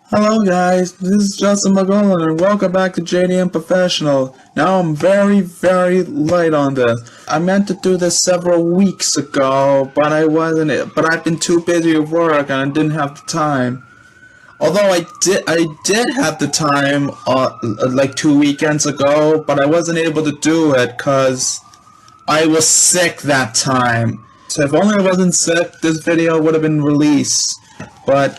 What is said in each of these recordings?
Hello guys, this is Justin McGowan and welcome back to JDM Professional. Now I'm very late on this. I meant to do this several weeks ago, but I've been too busy with work and I didn't have the time. Although I did have the time like 2 weekends ago, but I wasn't able to do it because I was sick that time. So if only I wasn't sick, this video would have been released. But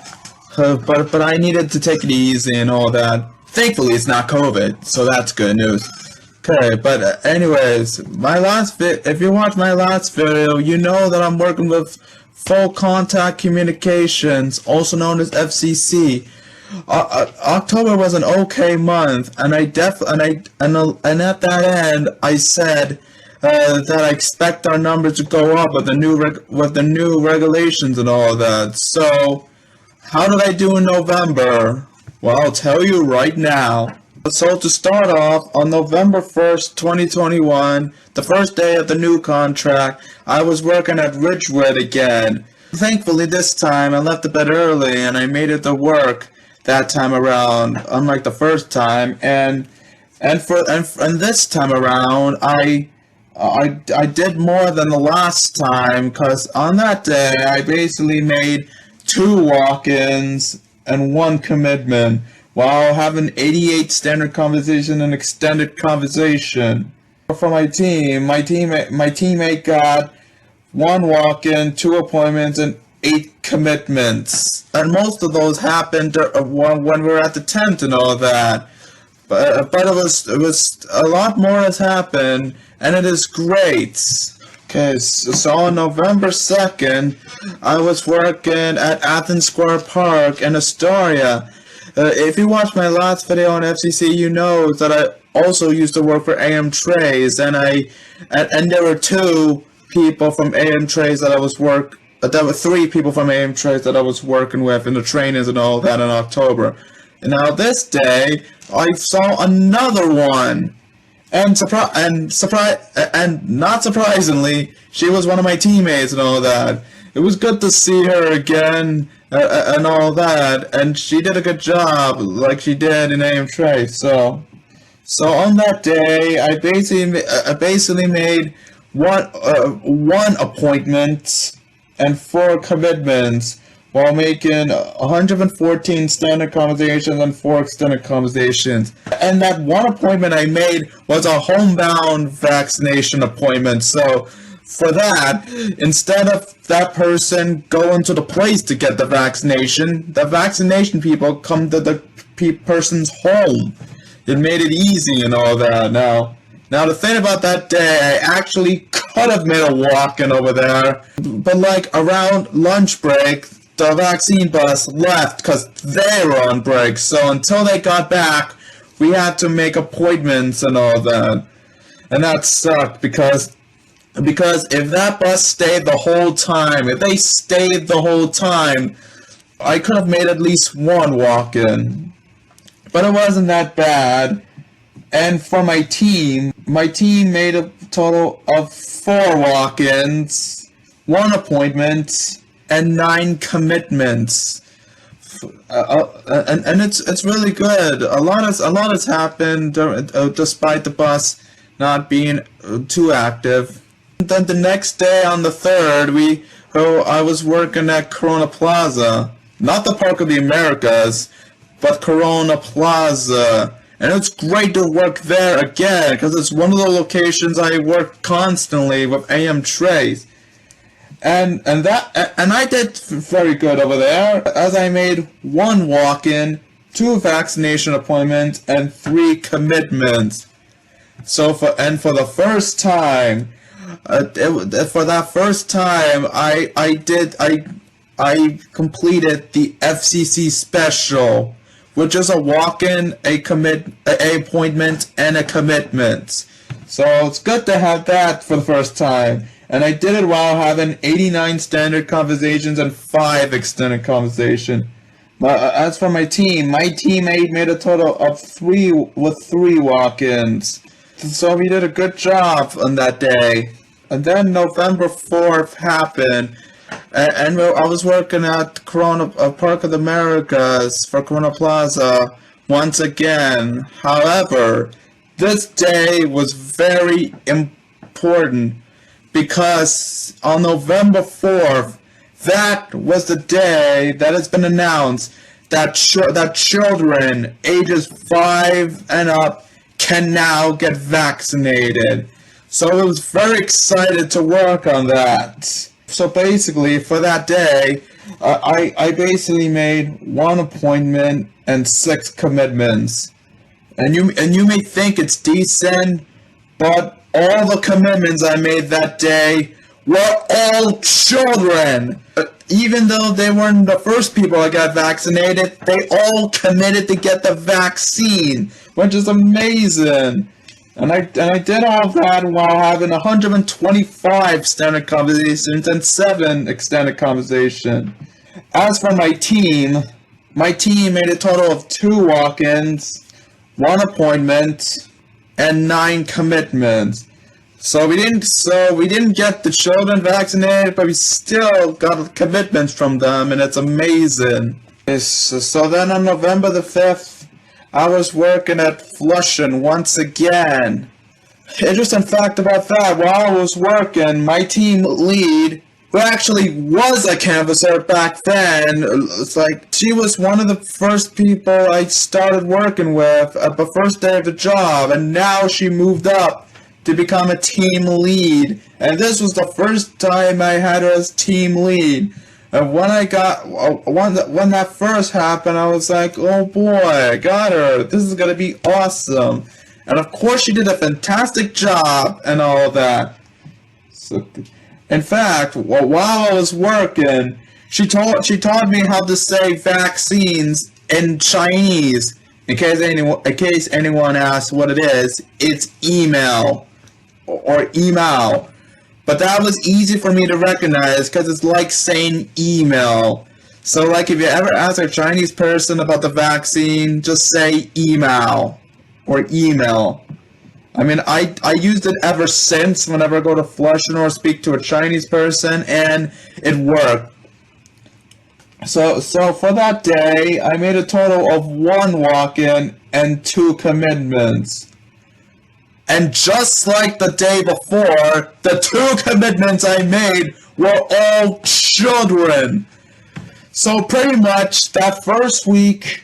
I needed to take it easy and all that. Thankfully, it's not COVID, so that's good news. Okay, but anyways, if you watch my last video, you know that I'm working with Full Contact Communications, also known as FCC. October was an okay month, and at that end, I said that I expect our numbers to go up with the new regulations and all that. So, how did I do in November? Well, I'll tell you right now. So to start off, on November 1st, 2021, the first day of the new contract, I was working at Ridgewood again. Thankfully this time I left a bit early and I made it to work that time around, unlike the first time. And this time around, I did more than the last time, because on that day I basically made 2 walk-ins and 1 commitment, while having 88 standard conversation and extended conversation. For my teammate got 1 walk-in, 2 appointments, and 8 commitments. And most of those happened when we were at the tent and all that. But it was a lot more has happened, and it is great. Okay, so on November 2nd, I was working at Athens Square Park in Astoria. If you watched my last video on FCC, you know that I also used to work for AM Trays, and there were 2 people from AM Trays that there were 3 people from AM Trays that I was working with in the trainings and all that in October. And now this day, I saw another one. And not surprisingly, she was one of my teammates and all that. It was good to see her again and all that, and she did a good job, like she did in AM Trade. So on that day, I basically made one appointment and 4 commitments, while making 114 standard conversations and 4 extended conversations. And that 1 appointment I made was a homebound vaccination appointment. So for that, instead of that person going to the place to get the vaccination people come to the person's home. It made it easy and all that. Now the thing about that day, I actually could have made a walk-in over there, but like around lunch break, the vaccine bus left because they were on break. So until they got back, we had to make appointments and all that. And that sucked because if that bus stayed the whole time, I could have made at least 1 walk-in. But it wasn't that bad. And for my team made a total of 4 walk-ins, 1 appointment, and 9 commitments, and it's really good. A lot has happened despite the bus not being too active. And then the next day, on the 3rd, I was working at Corona Plaza, not the Park of the Americas, but Corona Plaza. And it's great to work there again, because it's one of the locations I work constantly with AM Trays. And I did very good over there, as I made 1 walk-in, 2 vaccination appointments, and 3 commitments. So for the first time, I completed the FCC special, which is a walk-in, a appointment, and a commitment. So it's good to have that for the first time. And I did it while having 89 standard conversations and 5 extended conversation. As for my teammate made a total of 3 walk-ins. So we did a good job on that day. And then November 4th happened, And I was working at Corona Park of the Americas for Corona Plaza once again. However, this day was very important because on November 4th, that was the day that has been announced that that children ages 5 and up can now get vaccinated. So I was very excited to work on that. So basically, for that day, I basically made 1 appointment and 6 commitments. And you may think it's decent, but all the commitments I made that day were all children. Even though they weren't the first people that got vaccinated, they all committed to get the vaccine, which is amazing. And I did all that while having 125 standard conversations and 7 extended conversations. As for my team made a total of 2 walk-ins, 1 appointment, and 9 commitments. So we didn't get the children vaccinated, but we still got commitments from them, and it's amazing. So then on November the 5th, I was working at Flushing once again. Interesting fact about that, while I was working, my team lead, who actually was a canvasser back then, it's like, she was one of the first people I started working with at the first day of the job, and now she moved up to become a team lead. And this was the first time I had her as team lead. And when that first happened, I was like, oh boy, I got her. This is gonna be awesome. And of course, she did a fantastic job and all that. So, in fact, while I was working, she taught me how to say vaccines in Chinese. In case anyone asks what it is, it's email or email. But that was easy for me to recognize because it's like saying email. So like if you ever ask a Chinese person about the vaccine, just say email or email. I mean, I used it ever since whenever I go to Flushing or speak to a Chinese person, and it worked. So for that day, I made a total of 1 walk-in and 2 commitments. And just like the day before, the 2 commitments I made were all children. So pretty much that first week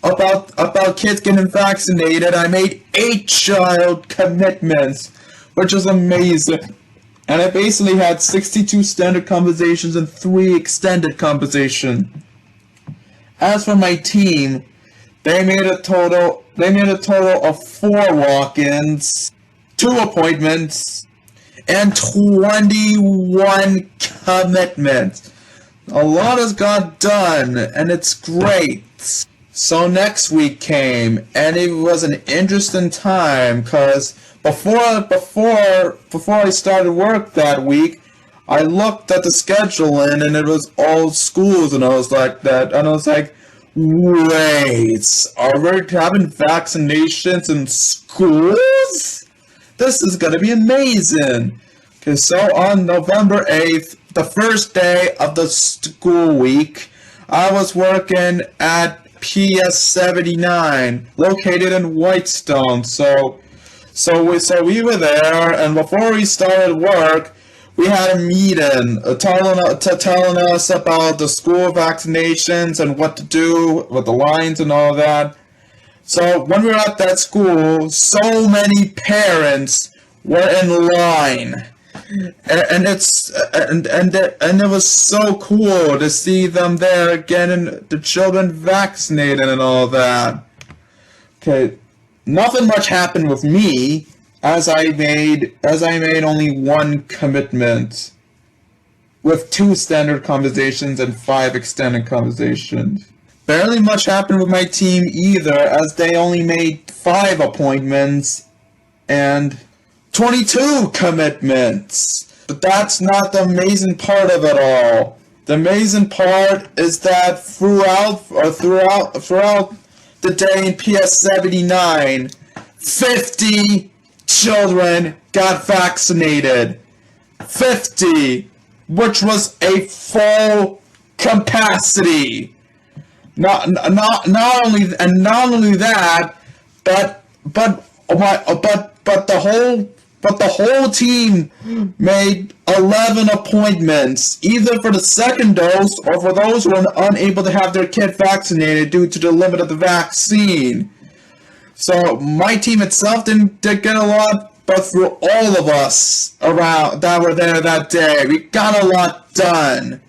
about kids getting vaccinated, I made 8 child commitments, which was amazing. And I basically had 62 standard conversations and 3 extended conversations. As for my team, they made a total of 4 walk-ins, 2 appointments, and 21 commitments. A lot has got done, and it's great. So next week came, and it was an interesting time, because before I started work that week, I looked at the scheduling, and it was all schools, and I was like, wait, are we having vaccinations in schools? This is gonna be amazing. Okay, so on November 8th, the first day of the school week, I was working at PS79, located in Whitestone. So we were there, and before we started work, we had a meeting telling us about the school vaccinations and what to do with the lines and all that. So when we were at that school, so many parents were in line, and it was so cool to see them there getting the children vaccinated and all that. Okay, nothing much happened with me, as I made only 1 commitment, with 2 standard conversations and 5 extended conversations. Barely much happened with my team either, as they only made 5 appointments and 22 commitments. But that's not the amazing part of it all. The amazing part is that throughout the day in PS79, 50 children got vaccinated. 50, which was a full capacity. Not only that, but the whole team made 11 appointments, either for the second dose or for those who are unable to have their kid vaccinated due to the limit of the vaccine. So my team itself didn't get a lot, but for all of us around that were there that day, we got a lot done.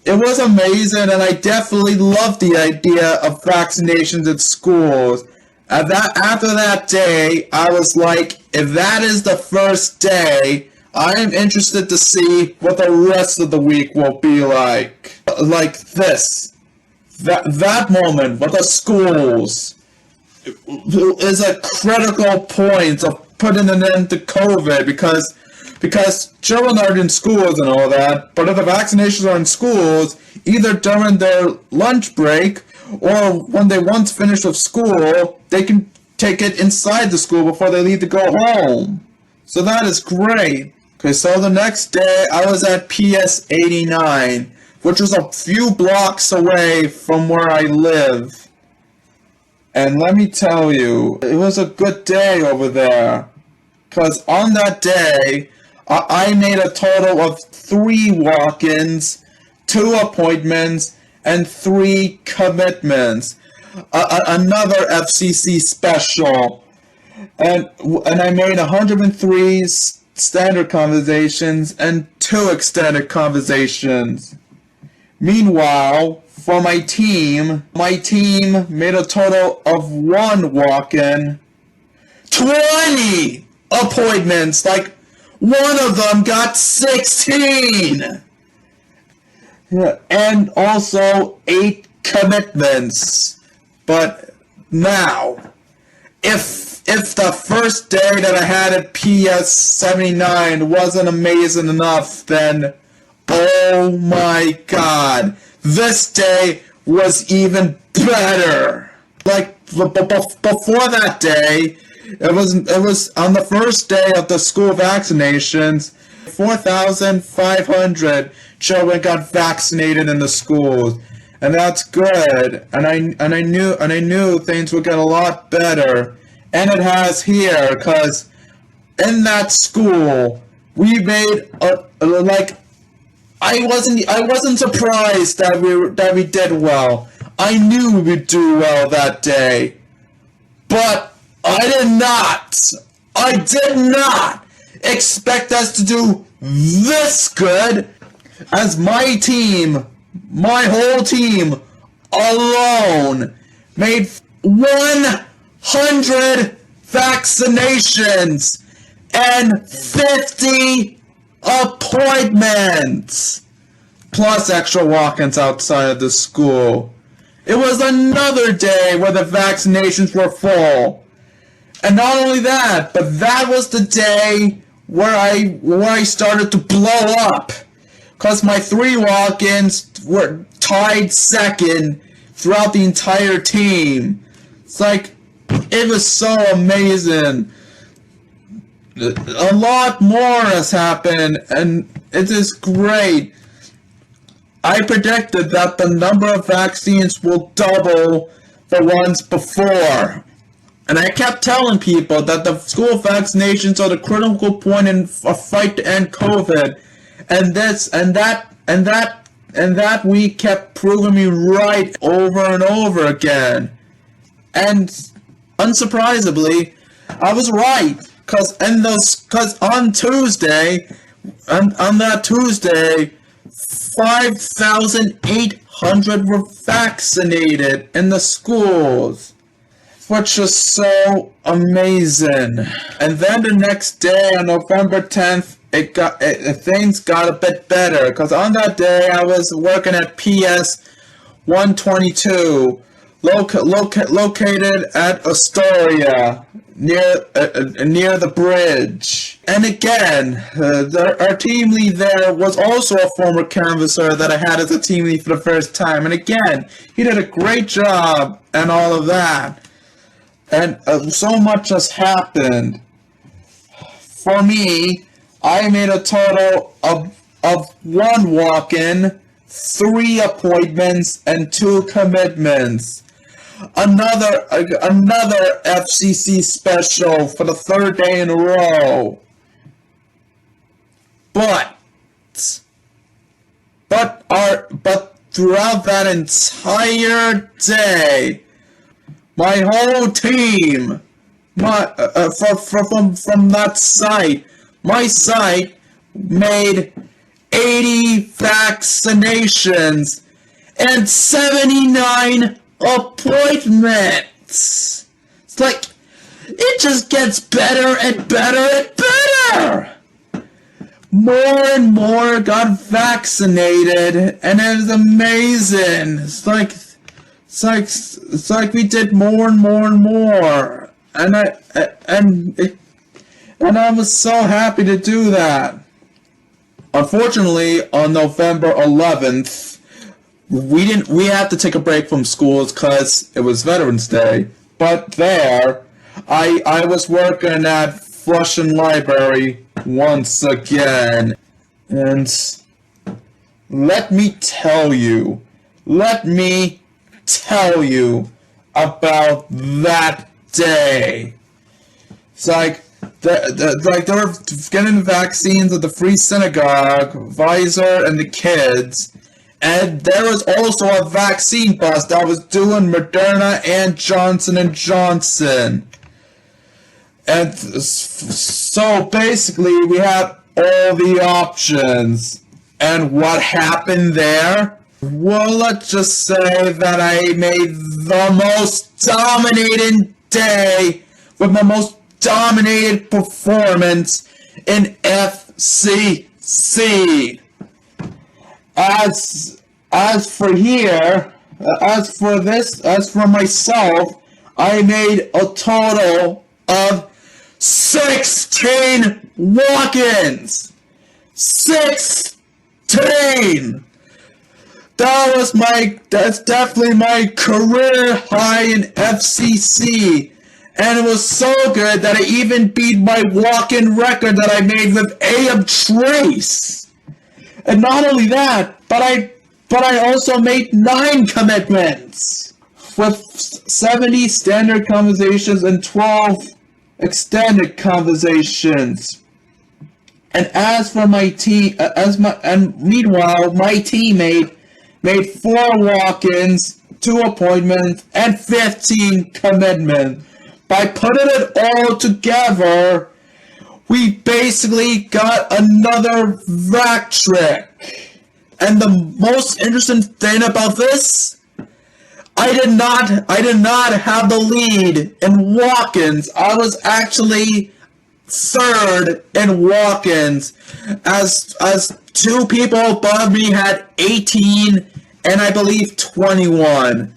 It was amazing, and I definitely loved the idea of vaccinations at schools. After that day, I was like, if that is the first day, I am interested to see what the rest of the week will be like. Like this. That moment with the schools is a critical point of putting an end to COVID because children are in schools and all that, but if the vaccinations are in schools, either during their lunch break or when they once finish with school, they can take it inside the school before they leave to go home. So that is great. Okay, so the next day I was at PS 89, which was a few blocks away from where I live. And let me tell you, it was a good day over there. Because on that day, I made a total of 3 walk-ins, 2 appointments, and 3 commitments. Another FCC special. And I made 103 standard conversations and 2 extended conversations. Meanwhile, for my team made a total of 1 walk-in, 20 appointments, like one of them got 16. Yeah, and also 8 commitments. But now, if the first day that I had at PS 79 wasn't amazing enough, then oh my god, this day was even better. Like before that day, it was on the first day of the school vaccinations, 4,500 children got vaccinated in the schools, and that's good. And I knew things would get a lot better, and it has here, because in that school we made I wasn't surprised that we did well. I knew we would do well that day, but I did not expect us to do this good, as my whole team alone made 100 vaccinations and 50 appointments, plus extra walk-ins outside of the school. It was another day where the vaccinations were full. And not only that, but that was the day where I started to blow up, because my 3 walk-ins were tied second throughout the entire team. It's like, it was so amazing. A lot more has happened, and it is great. I predicted that the number of vaccines will double the ones before. And I kept telling people that the school vaccinations are the critical point in a fight to end COVID. And that week kept proving me right over and over again. And unsurprisingly, I was right. Because on that Tuesday, 5,800 were vaccinated in the schools, which is so amazing. And then the next day, on November 10th, things got a bit better. Because on that day, I was working at PS 122, located at Astoria, near the bridge. And again, our team lead there was also a former canvasser that I had as a team lead for the first time. And again, he did a great job and all of that. And so much has happened. For me, I made a total of 1 walk-in, 3 appointments, and 2 commitments. Another FCC special for the 3rd day in a row. But throughout that entire day, my whole team, from that site, my site made 80 vaccinations and 79 appointments. It's like, it just gets better and better and better. More and more got vaccinated, and it was amazing. It's like we did more and more and more, and I was so happy to do that. Unfortunately, on November 11th, we had to take a break from schools because it was Veterans Day. But there, I was working at Flushing Library once again, and let me tell you about that day. It's like they were getting vaccines at the Free Synagogue, Visor, and the kids, and there was also a vaccine bus that was doing Moderna and Johnson & Johnson. And so basically we had all the options. And what happened there? Well, let's just say that I made the most dominating day with the most dominated performance in FCC. As for myself, I made a total of 16 walk-ins. 16! That's definitely my career high in FCC. And it was so good that I even beat my walk-in record that I made with AM Trace. And not only that, but I also made 9 commitments. With 70 standard conversations and 12 extended conversations. And as for my team, meanwhile, my teammate made 4 walk-ins, 2 appointments, and 15 commitments. By putting it all together, we basically got another vac trick. And the most interesting thing about this, I did not have the lead in walk-ins. I was actually 3rd in walk-ins, as 2 people above me had 18 and I believe 21.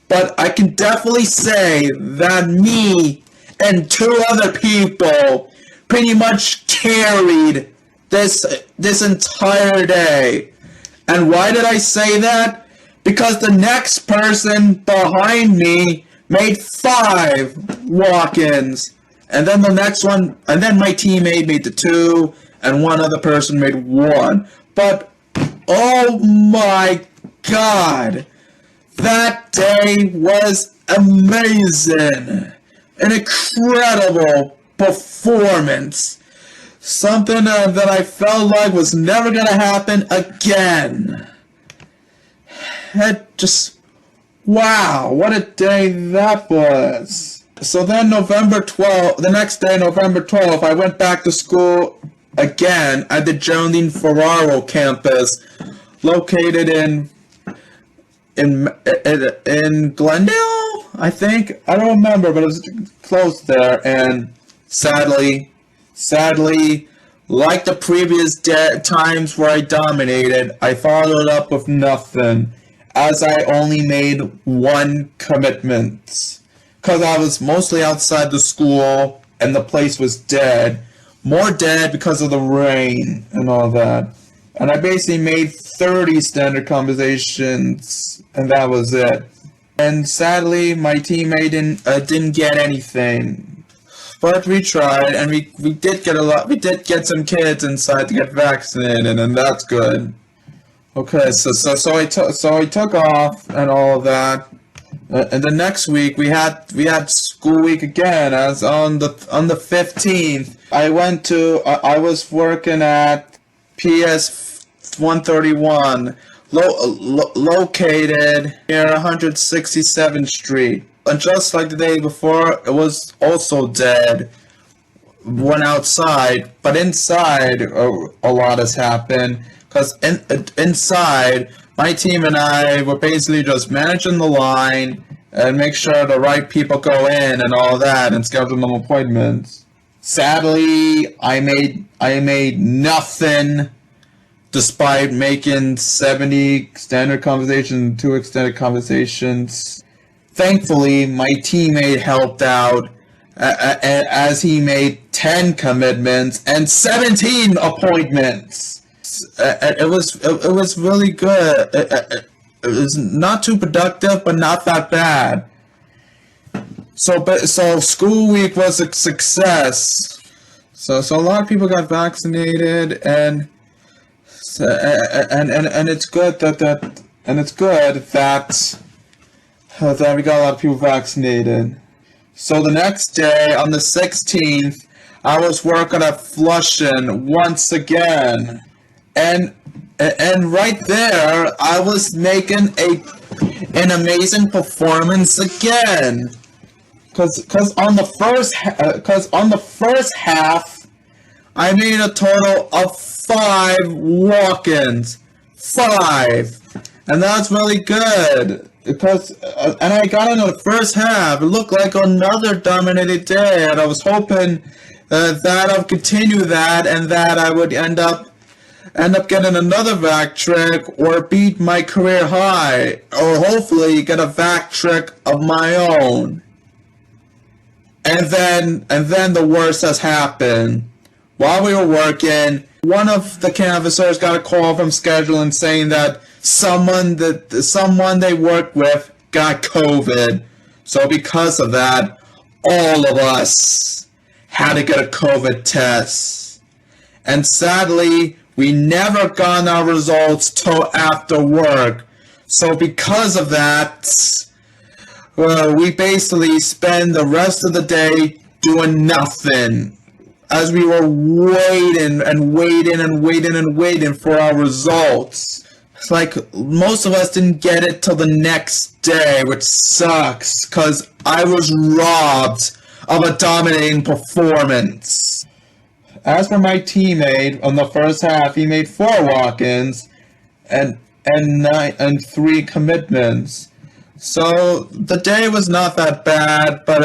But I can definitely say that me and 2 other people pretty much carried this entire day. And why did I say that? Because the next person behind me made 5 walk-ins. And then the next one, and then my teammate made the 2, and one other person made 1. But, oh my God, that day was amazing. An incredible performance. Something that I felt like was never going to happen again. It just, wow, what a day that was. So then the next day, November 12th, I went back to school again at the Geraldine Ferraro campus, located in Glendale, I think. I don't remember, but it was close there. And sadly, like the previous times where I dominated, I followed up with nothing, as I only made 1 commitment. Because I was mostly outside the school, and the place was dead. More dead because of the rain and all that. And I basically made 30 standard conversations, and that was it. And sadly, my teammate didn't get anything. But we tried, and we did get we did get some kids inside to get vaccinated, and that's good. Okay, so I took off and all of that. And the next week we had school week again. As on the 15th, I was working at PS 131, located near 167th Street. And just like the day before, it was also dead. Went outside, but inside a lot has happened. Because inside, my team and I were basically just managing the line and make sure the right people go in and all that and schedule them appointments. Sadly, I made nothing despite making 70 standard conversations and 2 extended conversations. Thankfully, my teammate helped out as he made 10 commitments and 17 appointments. It was really good. It was not too productive, but not that bad. So school week was a success. So a lot of people got vaccinated, and it's good that we got a lot of people vaccinated. So the next day, on the 16th, I was working at Flushing once again. And right there, I was making an amazing performance again. Cause on the first half, I made a total of 5 walk-ins, 5, and that's really good. Because and I got into the first half. It looked like another dominated day, and I was hoping that I would continue that, and that I would end up getting another vac trick or beat my career high, or hopefully get a vac trick of my own. And then the worst has happened. While we were working, one of the canvassers got a call from scheduling saying that someone they worked with got COVID. So because of that, all of us had to get a COVID test. And sadly, we never got our results till after work. So because of that, we basically spend the rest of the day doing nothing. As we were waiting for our results. It's like most of us didn't get it till the next day, which sucks, because I was robbed of a dominating performance. As for my teammate, on the first half, he made 4 walk-ins and 3 commitments. So the day was not that bad, but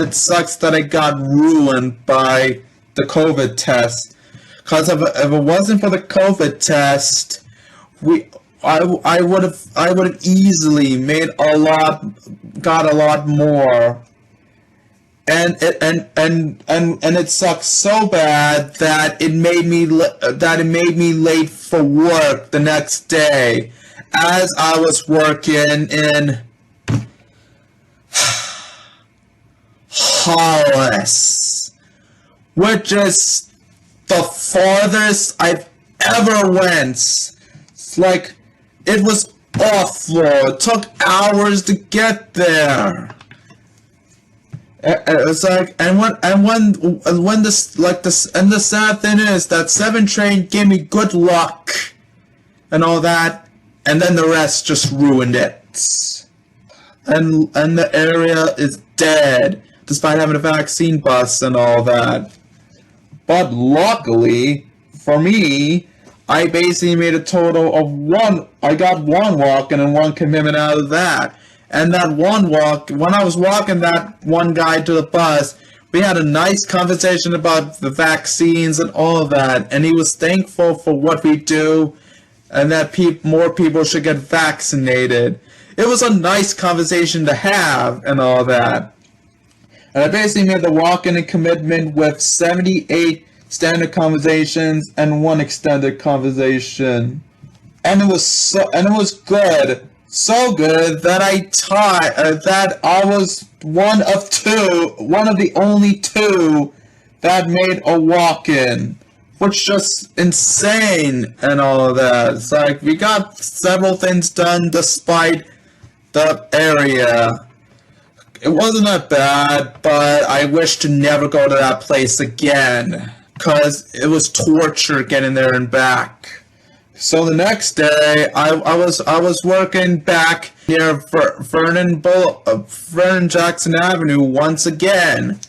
it sucks that I got ruined by the COVID test. Because if it wasn't for the COVID test, I would have easily got a lot more. And it sucks so bad that it made me late for work the next day, as I was working in Hollis, which is the farthest I've ever went. It's like, it was awful. It took hours to get there. It's like, and the sad thing is that 7 train gave me good luck and all that, and then the rest just ruined it. And the area is dead, despite having a vaccine bus and all that. But luckily for me, I basically made a total of 1. I got 1 walk-in and 1 commitment out of that. And that 1 walk, when I was walking that one guy to the bus, we had a nice conversation about the vaccines and all of that. And he was thankful for what we do and that more people should get vaccinated. It was a nice conversation to have and all that. And I basically made the walk-in and commitment with 78 standard conversations and 1 extended conversation. And it was good. So good that that I was one of the only two that made a walk-in, which just insane and all of that. It's like we got several things done despite the area. It wasn't that bad, but I wish to never go to that place again, because it was torture getting there and back. So the next day, I was working back near Vernon Jackson Avenue once again,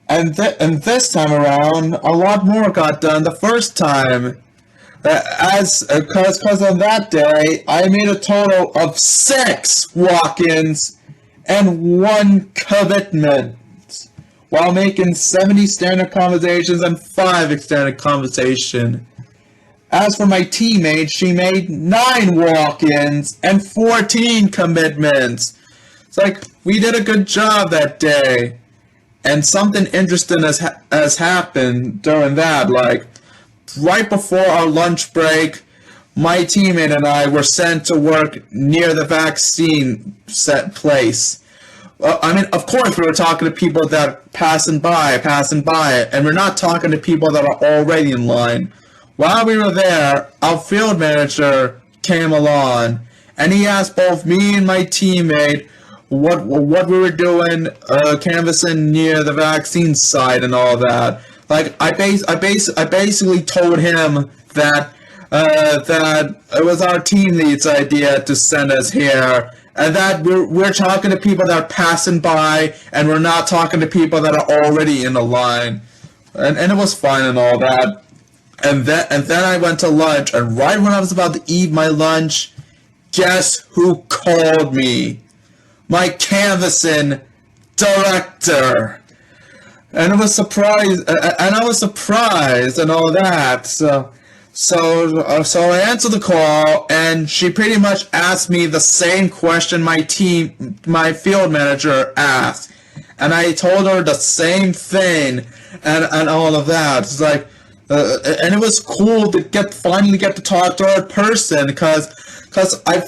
and this time around, a lot more got done the first time. Because on that day, I made a total of 6 walk-ins and 1 commitment, while making 70 standard conversations and 5 extended conversation. As for my teammate, she made 9 walk-ins and 14 commitments. It's like, we did a good job that day. And something interesting has happened during that. Like, right before our lunch break, my teammate and I were sent to work near the vaccine set place. I mean, of course, we were talking to people that are passing by, and we're not talking to people that are already in line. While we were there, our field manager came along, and he asked both me and my teammate what we were doing, canvassing near the vaccine site and all that. Like, I basically told him that it was our team lead's idea to send us here, and that we're talking to people that are passing by, and we're not talking to people that are already in the line, and it was fine and all that. And then I went to lunch, and right when I was about to eat my lunch, guess who called me? My canvassing director. And I was surprised and all that. So I answered the call, and she pretty much asked me the same question my field manager asked, and I told her the same thing, and all of that. It's like, and it was cool to finally get to talk to her in person, because I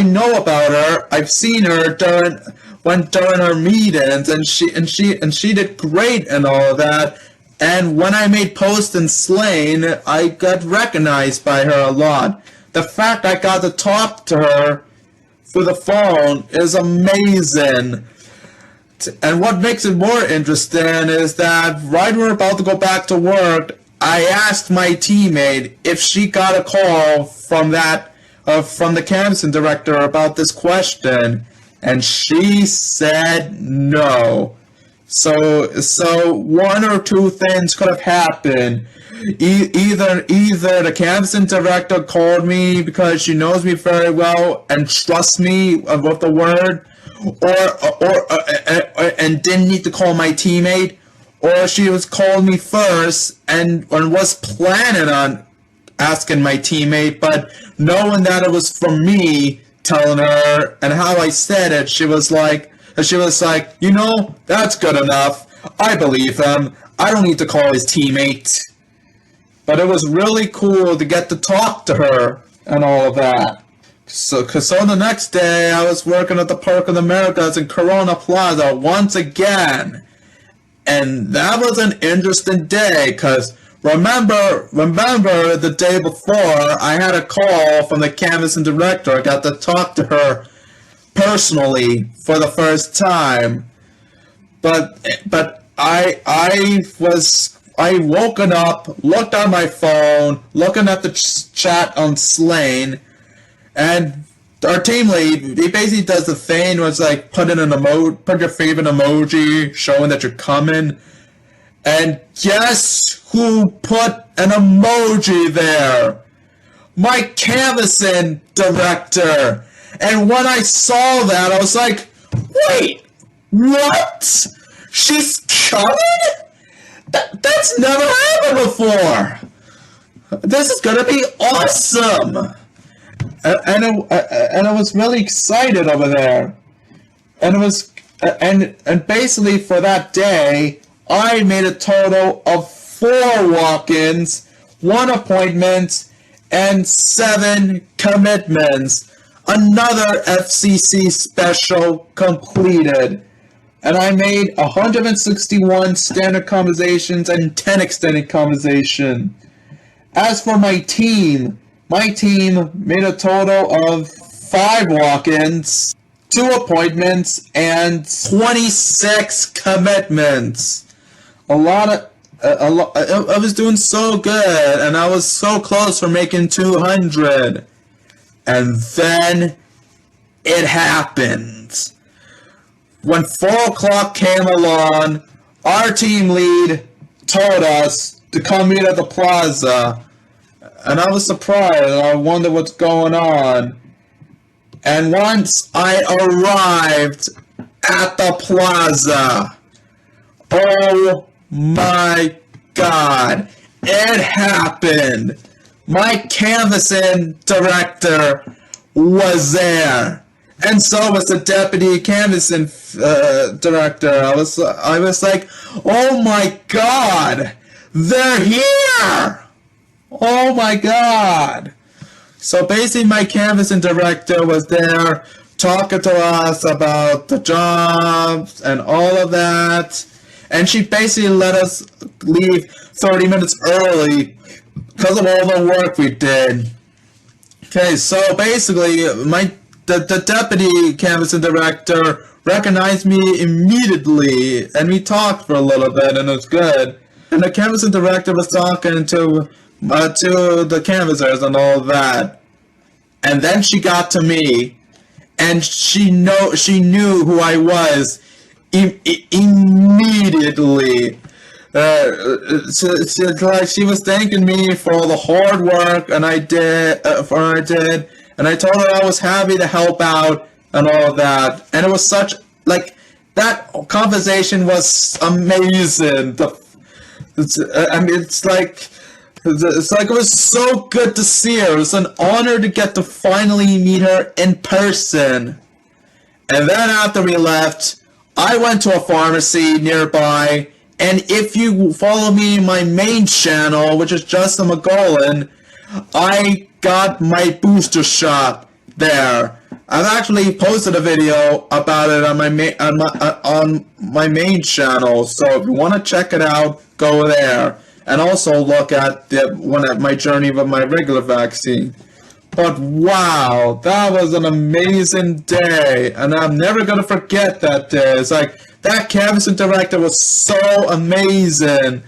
know about her. I've seen her during our meetings, and she did great and all of that. And when I made posts in Slain, I got recognized by her a lot. The fact I got to talk to her through the phone is amazing. And what makes it more interesting is that right when we're about to go back to work, I asked my teammate if she got a call from the canvassing director about this question, and she said no. So one or two things could have happened. Either the canvassing director called me because she knows me very well and trusts me with the word, and didn't need to call my teammate, or she was called me first and was planning on asking my teammate, but knowing that it was from me telling her and how I said it, she was like, you know, that's good enough. I believe him. I don't need to call his teammate. But it was really cool to get to talk to her and all of that. So the next day, I was working at the Park of the Americas in Corona Plaza once again. And that was an interesting day, because remember the day before, I had a call from the canvassing director. I got to talk to her personally for the first time. But I woken up, looked on my phone, looking at the chat on Slain, and our team lead, he basically does the thing where it's like, put your favorite emoji showing that you're coming. And guess who put an emoji there? My canvassing director. And when I saw that, I was like, wait, what? She's coming? That's never happened before. This is gonna be awesome. And I was really excited over there. And it was, and basically for that day, I made a total of 4 walk-ins, 1 appointment, and 7 commitments. Another FCC special completed. And I made 161 standard conversations and 10 extended conversations. As for my team made a total of 5 walk-ins, 2 appointments, and 26 commitments. I was doing so good, and I was so close for making 200. And then it happened. When 4 o'clock came along, our team lead told us to come meet at the plaza. And I was surprised. I wondered what's going on. And once I arrived at the plaza, oh my God, it happened. My canvassing director was there, and so was the deputy canvassing director. I was like, oh my God, they're here! Oh my God! So basically, my canvassing director was there talking to us about the jobs and all of that, and she basically let us leave 30 minutes early because of all the work we did. Okay, so basically, the deputy canvassing director recognized me immediately, and we talked for a little bit, and it was good. And the canvassing director was talking to the canvassers and all that. And then she got to me, and she knew who I was immediately. She was thanking me for all the hard work and I did, and I told her I was happy to help out and all of that. And it was such, like, that conversation was amazing. It's like it was so good to see her. It was an honor to get to finally meet her in person. And then after we left, I went to a pharmacy nearby. And if you follow me in my main channel, which is Justin McGolan, I got my booster shot there. I've actually posted a video about it on my main channel, so if you want to check it out, go there. And also look at my journey with my regular vaccine. But wow, that was an amazing day, and I'm never gonna forget that day. It's like, that canvassing director was so amazing,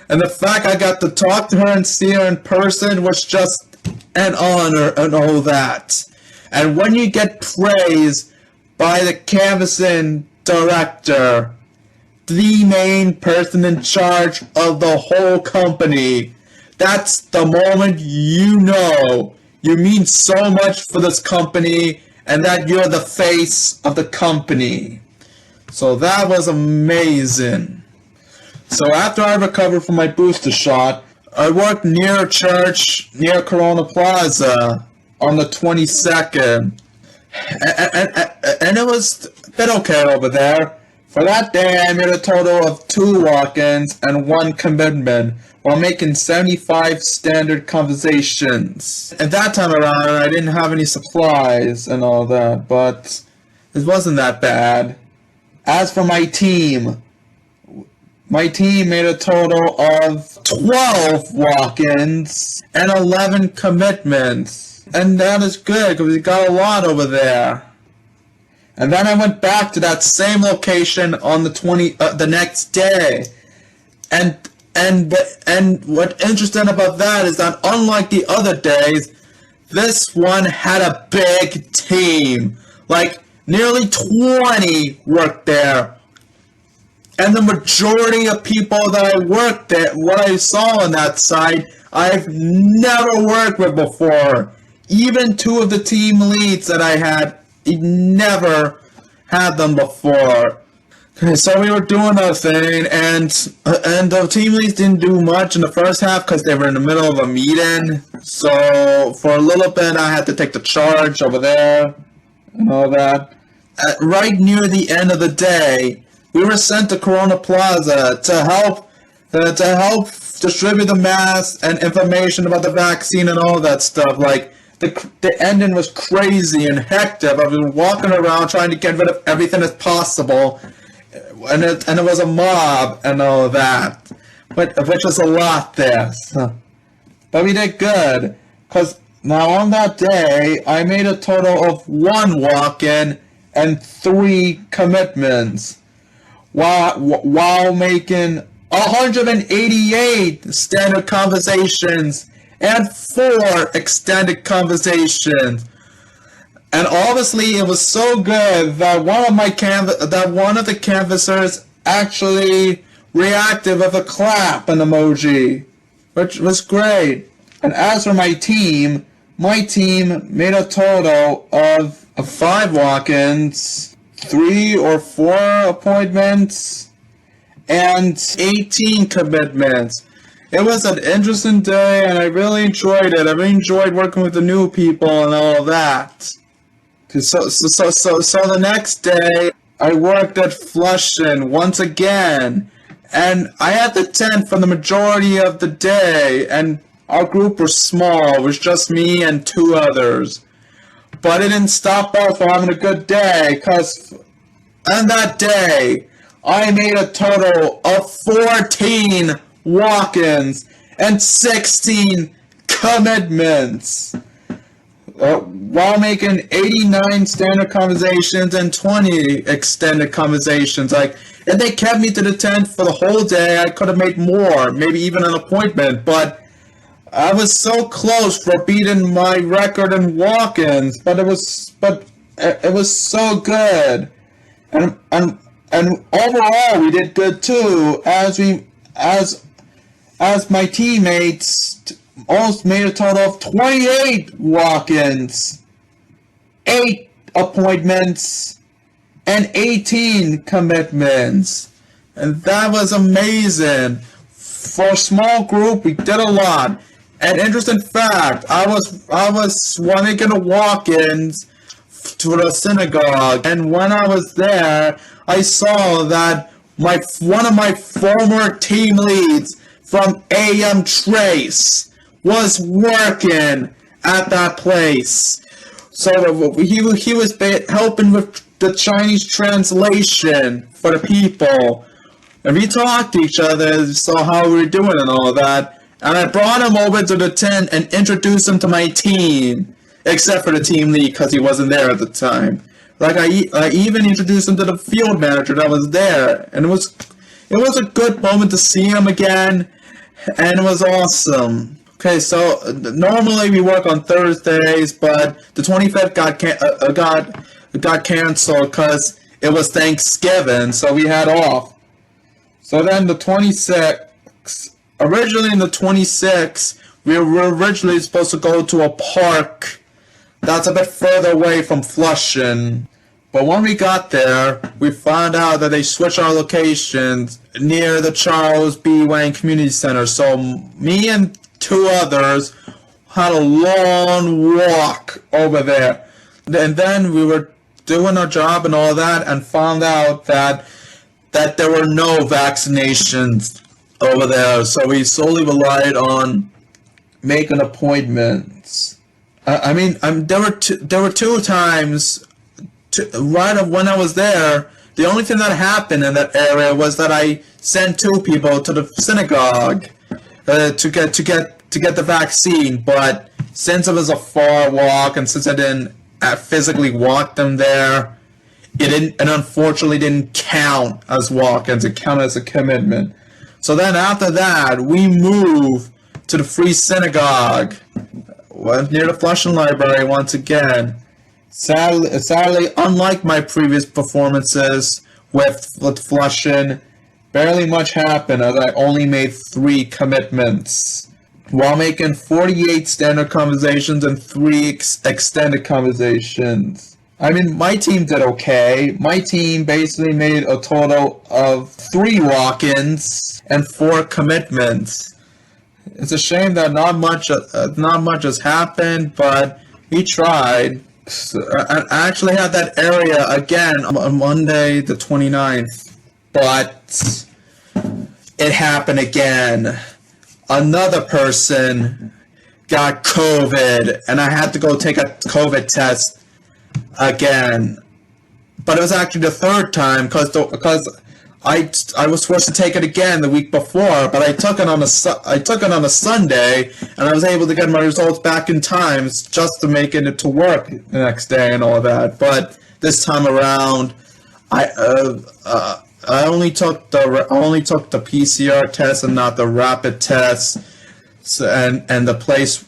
and the fact I got to talk to her and see her in person was just an honor and all that. And when you get praised by the canvassing director, the main person in charge of the whole company, that's the moment you know you mean so much for this company and that you're the face of the company. So that was amazing. So after I recovered from my booster shot, I worked near a church near Corona Plaza on the 22nd. And it was a bit okay over there. For that day, I made a total of 2 walk-ins and 1 commitment while making 75 standard conversations. At that time around, I didn't have any supplies and all that, but it wasn't that bad. As for my team made a total of 12 walk-ins and 11 commitments. And that is good, because we got a lot over there. And then I went back to that same location on the next day. And what's interesting about that is that unlike the other days, this one had a big team. Like, nearly 20 worked there. And the majority of people that I worked at, what I saw on that site, I've never worked with before. Even 2 of the team leads that I had, never had them before. Okay, so we were doing our thing, and the team leads didn't do much in the first half because they were in the middle of a meeting. So for a little bit, I had to take the charge over there and all that. Right near the end of the day, we were sent to Corona Plaza to help distribute the masks and information about the vaccine and all that stuff. Like, The ending was crazy and hectic. I was walking around trying to get rid of everything as possible, and it was a mob and all of that, which was a lot there. But we did good, because now on that day, I made a total of 1 walk-in and 3 commitments, while making 188 standard conversations and 4 extended conversations. And obviously, it was so good that one of the canvassers actually reacted with a clap an emoji, which was great. And as for my team made a total of 5 walk-ins, 3 or 4 appointments, and 18 commitments. It was an interesting day, and I really enjoyed it. I really enjoyed working with the new people and all of that. So the next day, I worked at Flushing once again, and I had the tent for the majority of the day, and our group was small. It was just me and 2 others. But it didn't stop us from having a good day, because on that day, I made a total of 14 walk-ins and 16 commitments, while making 89 standard conversations and 20 extended conversations. If they kept me to the tent for the whole day, I could have made more, maybe even an appointment, but I was so close for beating my record in walk-ins, but it was so good, and overall we did good too, as my teammates almost made a total of 28 walk-ins, 8 appointments, and 18 commitments, and that was amazing. For a small group, we did a lot. An interesting fact, I was making a walk-ins to the synagogue, and when I was there, I saw that one of my former team leads from AM Trace was working at that place. So he was helping with the Chinese translation for the people. And we talked to each other, saw how we were doing and all that. And I brought him over to the tent and introduced him to my team, except for the team lead because he wasn't there at the time. I even introduced him to the field manager that was there, and it was a good moment to see him again, and it was awesome. Okay, so normally we work on Thursdays, but the 25th got canceled because it was Thanksgiving, so we had off. So then the 26th, originally in the 26th, we were originally supposed to go to a park that's a bit further away from Flushing. But when we got there, we found out that they switched our locations near the Charles B. Wang Community Center. So me and 2 others had a long walk over there. And then we were doing our job and all that and found out that there were no vaccinations over there. So we solely relied on making appointments. There were 2 times right when I was there. The only thing that happened in that area was that I sent 2 people to the synagogue to get the vaccine. But since it was a far walk and since I didn't physically walk them there, it unfortunately didn't count as walk-ins. It counted as a commitment. So then after that, we moved to the Free Synagogue near the Flushing Library once again. Sadly, unlike my previous performances with Flushing, barely much happened as I only made 3 commitments, while making 48 standard conversations and 3 extended conversations. My team did okay. My team basically made a total of 3 walk-ins and 4 commitments. It's a shame that not much has happened, but we tried. I actually had that area again on Monday the 29th, but it happened again. Another person got COVID, and I had to go take a COVID test again. But it was actually the third time because I was forced to take it again the week before, but I took it on a Sunday, and I was able to get my results back in time just to make it to work the next day and all that. But this time around, I only took the PCR test and not the rapid test. So, and the place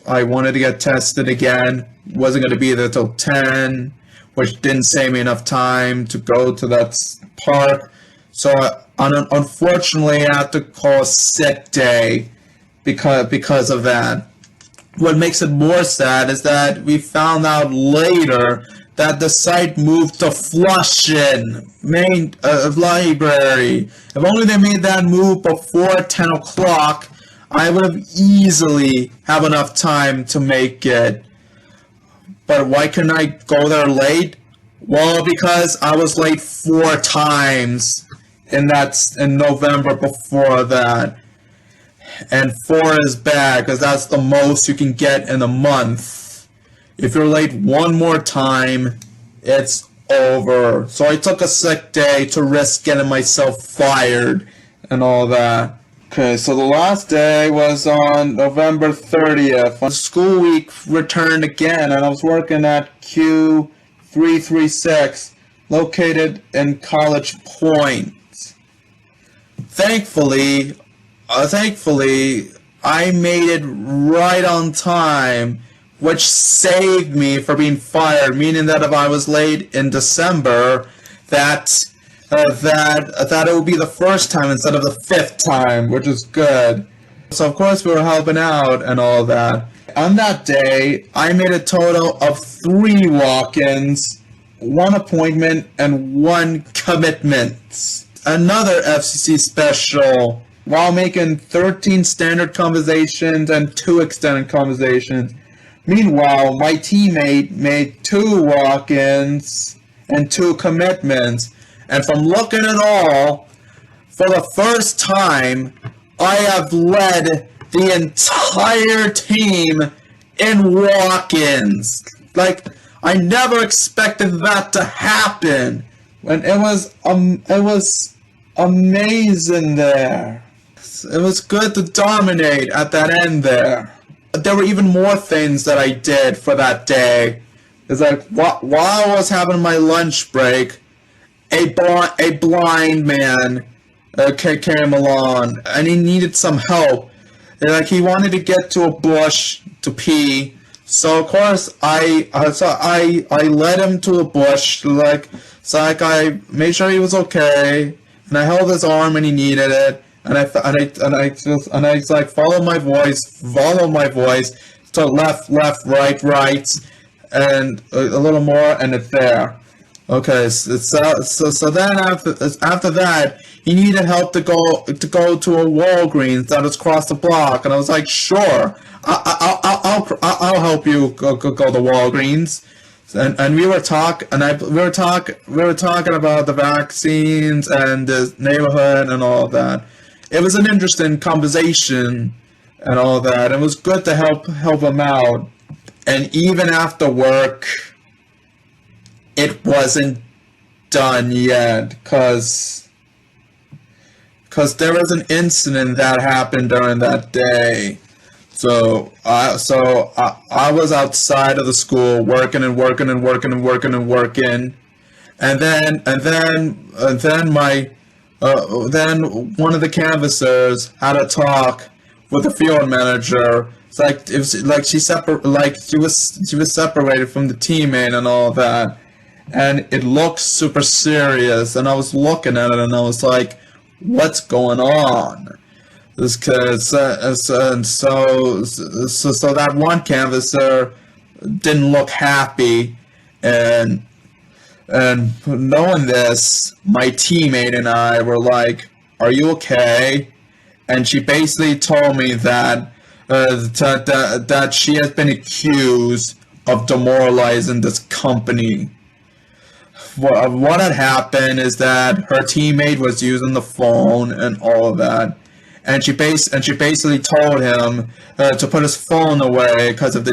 I wanted to get tested again wasn't going to be there till 10, which didn't save me enough time to go to that park. So unfortunately, I had to call a sick day because of that. What makes it more sad is that we found out later that the site moved to Flushing, main library. If only they made that move before 10 o'clock, I would have easily have enough time to make it. But why couldn't I go there late? Well, because I was late 4 times in November before that. And 4 is bad because that's the most you can get in a month. If you're late one more time, it's over. So I took a sick day to risk getting myself fired and all that. Okay, so the last day was on November 30th. When school week returned again, and I was working at Q336, located in College Point. Thankfully, I made it right on time, which saved me from being fired, meaning that if I was late in December, that it would be the first time instead of the 5th time, which is good. So of course we were helping out and all that. On that day, I made a total of 3 walk-ins, 1 appointment, and 1 commitment. Another FCC special, while making 13 standard conversations and 2 extended conversations. Meanwhile, my teammate made 2 walk-ins and 2 commitments. And from looking at all, for the first time, I have led the entire team in walk-ins. Like, I never expected that to happen. And it was amazing there. It was good to dominate at that end there. There were even more things that I did for that day. It's like, while I was having my lunch break, a blind man came along, and he needed some help. Like, he wanted to get to a bush to pee, so of course I led him to a bush. I made sure he was okay, and I held his arm when he needed it, and I like follow my voice, so left, right, and a little more, and it's there. Okay, so then after that, he needed help to go to a Walgreens that was across the block, and I was like, sure, I'll help you go to Walgreens, and we were talking about the vaccines and the neighborhood and all that. It was an interesting conversation and all that. It was good to help him out, and even after work, it wasn't done yet, because there was an incident that happened during that day. So I was outside of the school working, and then one of the canvassers had a talk with the field manager. It's like she was separated from the teammate and all that. And it looked super serious, and I was looking at it, and I was like, "What's going on?" Because so that one canvasser didn't look happy, and knowing this, my teammate and I were like, "Are you okay?" And she basically told me that that she has been accused of demoralizing this company. What had happened is that her teammate was using the phone and all of that, and she basically told him to put his phone away because if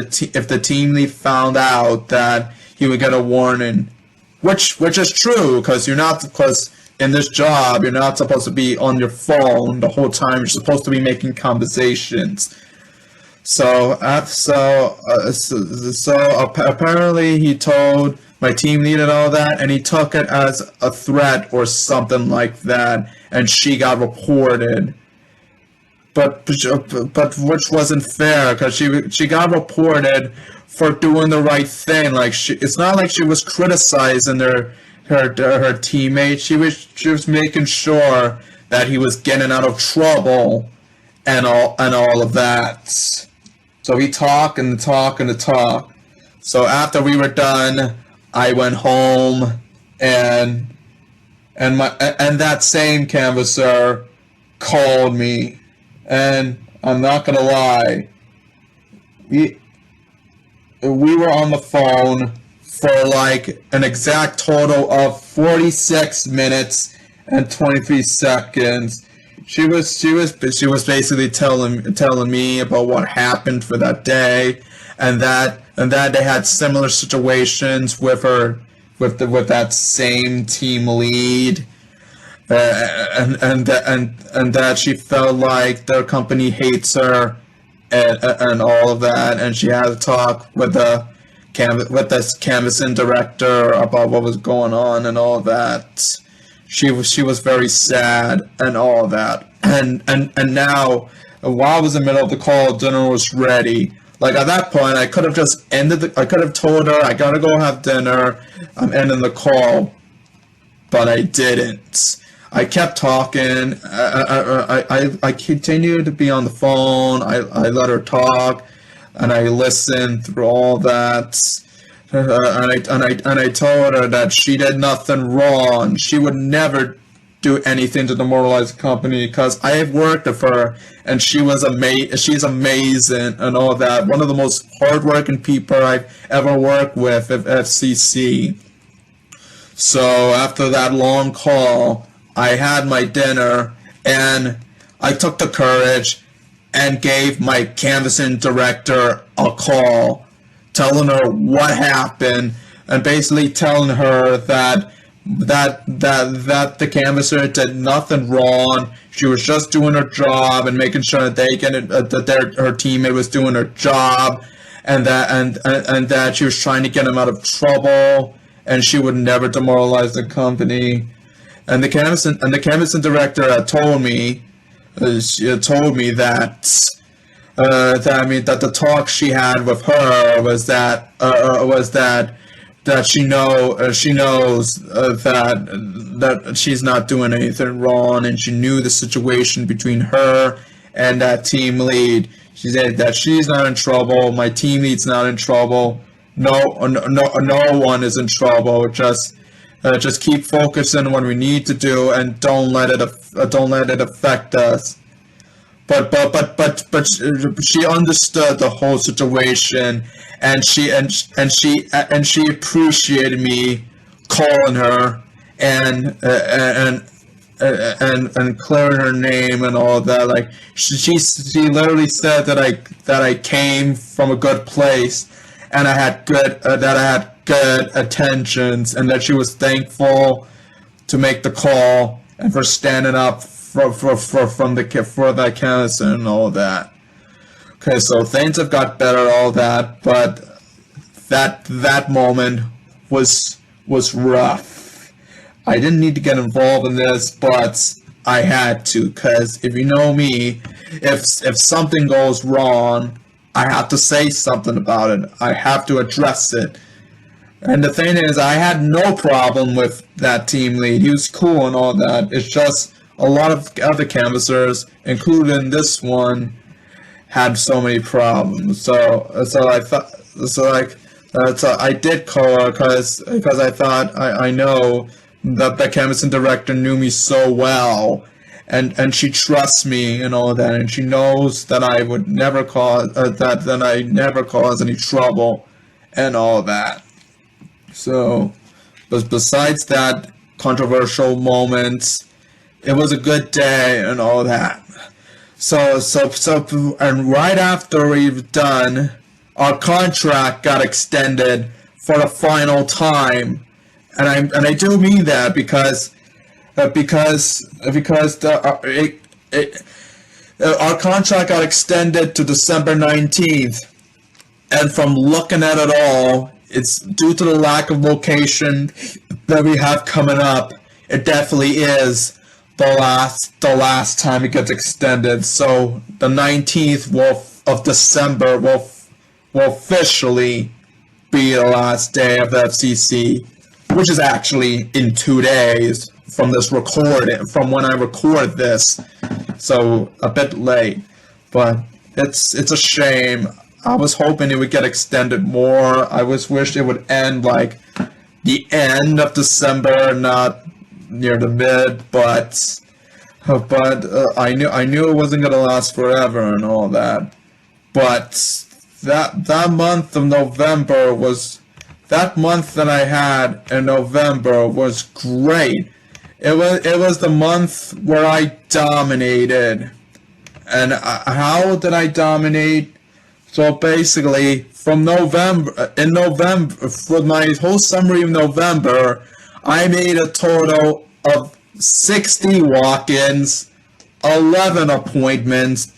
the team lead found out that he would get a warning, which is true because in this job you're not supposed to be on your phone the whole time. You're supposed to be making conversations. So apparently he told my team lead and all that, and he took it as a threat or something like that, and she got reported. But which wasn't fair because she got reported for doing the right thing. Like it's not like she was criticizing her teammate. She was making sure that he was getting out of trouble and all of that. So we talk. So after we were done, I went home and that same canvasser called me, and I'm not gonna lie, we were on the phone for like an exact total of 46 minutes and 23 seconds. She was basically telling me about what happened for that day, and that they had similar situations with that same team lead, and that she felt like their company hates her, and all of that, and she had to talk with this canvassing director about what was going on and all of that. She was very sad and all of that, and now while I was in the middle of the call, dinner was ready. Like at that point, I could have just I could have told her I gotta go have dinner. I'm ending the call, but I didn't. I kept talking. I continued to be on the phone. I let her talk, and I listened through all that. And I told her that she did nothing wrong. She would never do anything to demoralize the company because I have worked with her, and she's amazing and all that. One of the most hardworking people I've ever worked with at FCC. So after that long call, I had my dinner, and I took the courage and gave my canvassing director a call, telling her what happened, and basically telling her that the canvasser did nothing wrong. She was just doing her job and making sure that her teammate was doing her job, and that she was trying to get him out of trouble, and she would never demoralize the company. And the canvassing director told me that the talk she had with her was that she knows that she's not doing anything wrong, and she knew the situation between her and that team lead. She said that she's not in trouble, my team lead's not in trouble, no one is in trouble. Just keep focusing on what we need to do, and don't let it affect us. But she understood the whole situation, and she appreciated me calling her and clearing her name and all that. Like she literally said that I came from a good place, and I had good attentions, and that she was thankful to make the call and for standing up for that cancer and all that. Okay, so things have got better, all that, but that moment was rough. I didn't need to get involved in this, but I had to, because if you know me, if something goes wrong, I have to say something about it. I have to address it. And the thing is, I had no problem with that team lead. He was cool and all that. It's just a lot of other canvassers, including this one, had so many problems. So I did call her because I thought I know that the canvassing director knew me so well, and she trusts me and all that, and she knows that I would never cause that I never cause any trouble and all that. So, but besides that controversial moment, it was a good day and all that. And right after we've done, our contract got extended for the final time, and I do mean that because our contract got extended to December 19th, and from looking at it all, it's due to the lack of location that we have coming up. It definitely is the last time it gets extended. So the 19th of December will officially be the last day of the FCC, which is actually in 2 days from when I record this. So a bit late, but it's a shame. I was hoping it would get extended more. I wished it would end like the end of December, not near the mid, but I knew it wasn't gonna last forever and all that. But that month of November that month that I had in November was great. It was the month where I dominated. And how did I dominate? So basically, for my whole summary of November, I made a total of 60 walk-ins, 11 appointments,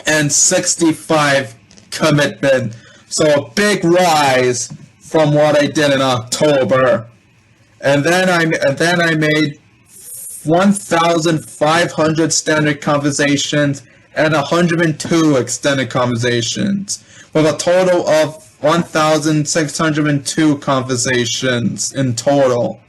and 65 commitments. So a big rise from what I did in October. And then I made 1,500 standard conversations and 102 extended conversations, with a total of 1,602 conversations in total.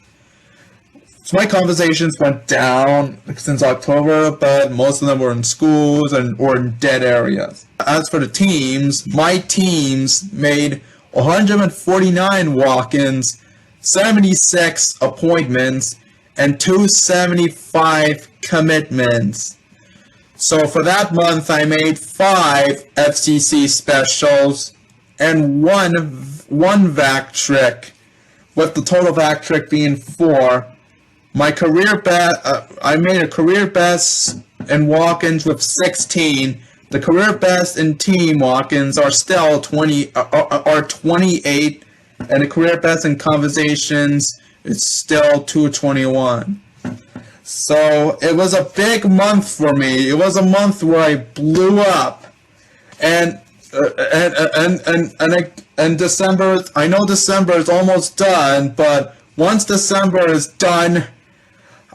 So my conversations went down since October, but most of them were in schools or in dead areas. As for the teams, my teams made 149 walk-ins, 76 appointments, and 275 commitments. So for that month, I made 5 FCC specials and one vac trick, with the total vac trick being 4. My career best, I made a career best in walk-ins with 16. The career best in team walk-ins are still 28, and the career best in conversations is still 221. So it was a big month for me. It was a month where I blew up, and December. I know December is almost done, but once December is done,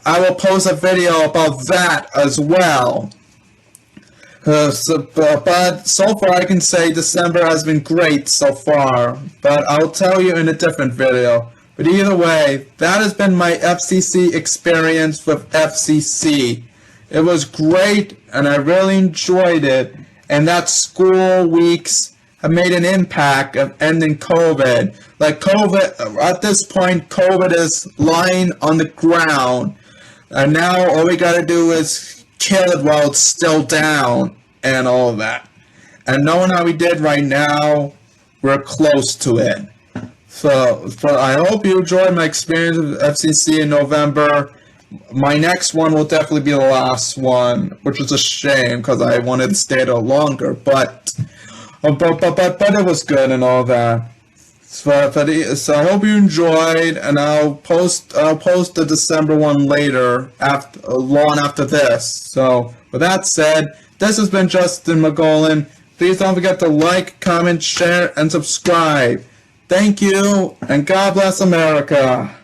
I will post a video about that as well. But so far I can say December has been great so far, but I'll tell you in a different video. But either way, that has been my FCC experience with FCC. It was great, and I really enjoyed it, and that school weeks have made an impact of ending COVID. Like COVID, at this point, COVID is lying on the ground, and now all we gotta do is kill it while it's still down, and all of that. And knowing how we did right now, we're close to it. So I hope you enjoyed my experience with FCC in November. My next one will definitely be the last one, which is a shame because I wanted to stay there longer. But it was good and all that. So I hope you enjoyed, and I'll post the December one later, long after this. So with that said, this has been Justin McGolan. Please don't forget to like, comment, share, and subscribe. Thank you, and God bless America.